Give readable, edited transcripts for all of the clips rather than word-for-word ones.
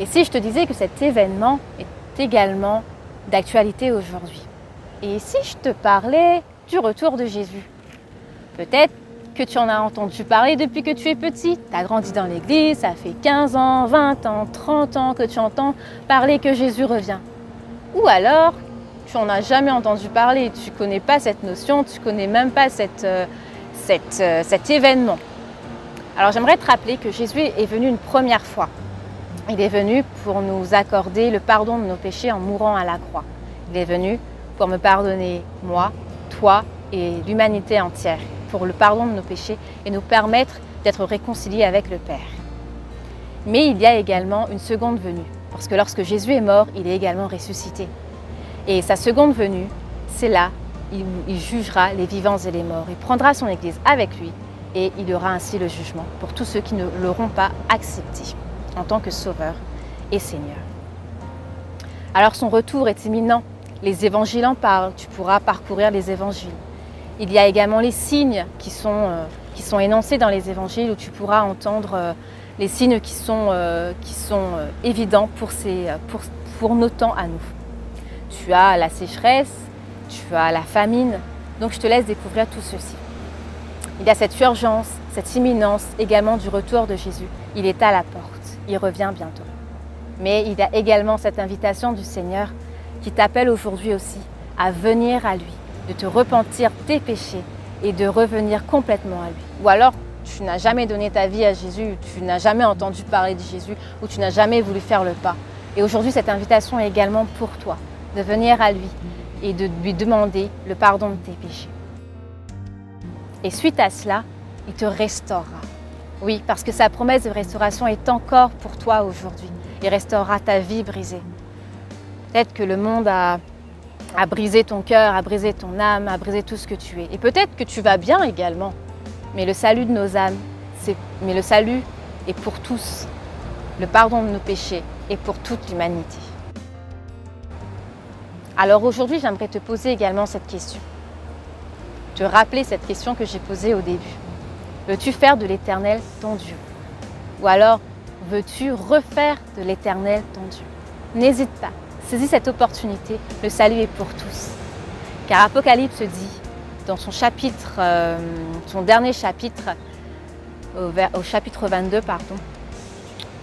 Et si je te disais que cet événement est également d'actualité aujourd'hui? Et si je te parlais du retour de Jésus? Peut-être que tu en as entendu parler depuis que tu es petit. Tu as grandi dans l'église, ça fait 15 ans, 20 ans, 30 ans que tu entends parler que Jésus revient. Ou alors, tu n'en as jamais entendu parler, tu ne connais pas cette notion, tu ne connais même pas cet événement. Alors j'aimerais te rappeler que Jésus est venu une première fois. Il est venu pour nous accorder le pardon de nos péchés en mourant à la croix. Il est venu pour me pardonner, moi, toi et l'humanité entière, pour le pardon de nos péchés et nous permettre d'être réconciliés avec le Père. Mais il y a également une seconde venue, parce que lorsque Jésus est mort, il est également ressuscité. Et sa seconde venue, c'est là où il jugera les vivants et les morts. Il prendra son Église avec lui et il y aura ainsi le jugement pour tous ceux qui ne l'auront pas accepté en tant que Sauveur et Seigneur. Alors son retour est imminent. Les évangiles en parlent, tu pourras parcourir les évangiles. Il y a également les signes qui sont énoncés dans les évangiles où tu pourras entendre les signes qui sont évidents pour nos temps à nous. Tu as la sécheresse, tu as la famine, donc je te laisse découvrir tout ceci. Il y a cette urgence, cette imminence également du retour de Jésus. Il est à la porte, il revient bientôt. Mais il y a également cette invitation du Seigneur qui t'appelle aujourd'hui aussi à venir à lui, de te repentir tes péchés et de revenir complètement à lui. Ou alors, tu n'as jamais donné ta vie à Jésus, tu n'as jamais entendu parler de Jésus ou tu n'as jamais voulu faire le pas. Et aujourd'hui, cette invitation est également pour toi, de venir à lui et de lui demander le pardon de tes péchés. Et suite à cela, il te restaurera. Oui, parce que sa promesse de restauration est encore pour toi aujourd'hui. Il restaurera ta vie brisée. Peut-être que le monde a brisé ton cœur, a brisé ton âme, a brisé tout ce que tu es. Et peut-être que tu vas bien également. Mais le salut de nos âmes, le salut est pour tous. Le pardon de nos péchés est pour toute l'humanité. Alors aujourd'hui, j'aimerais te poser également cette question. Te rappeler cette question que j'ai posée au début. Veux-tu faire de l'Éternel ton Dieu? Ou alors, veux-tu refaire de l'Éternel ton Dieu? N'hésite pas, saisis cette opportunité, le salut est pour tous. Car Apocalypse dit, dans son chapitre, son dernier chapitre, au chapitre 22,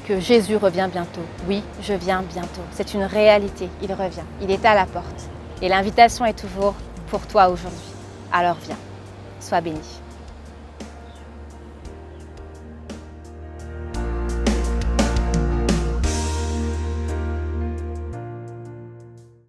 que Jésus revient bientôt. Oui, je viens bientôt. C'est une réalité, il revient, il est à la porte. Et l'invitation est toujours pour toi aujourd'hui. Alors viens, sois béni.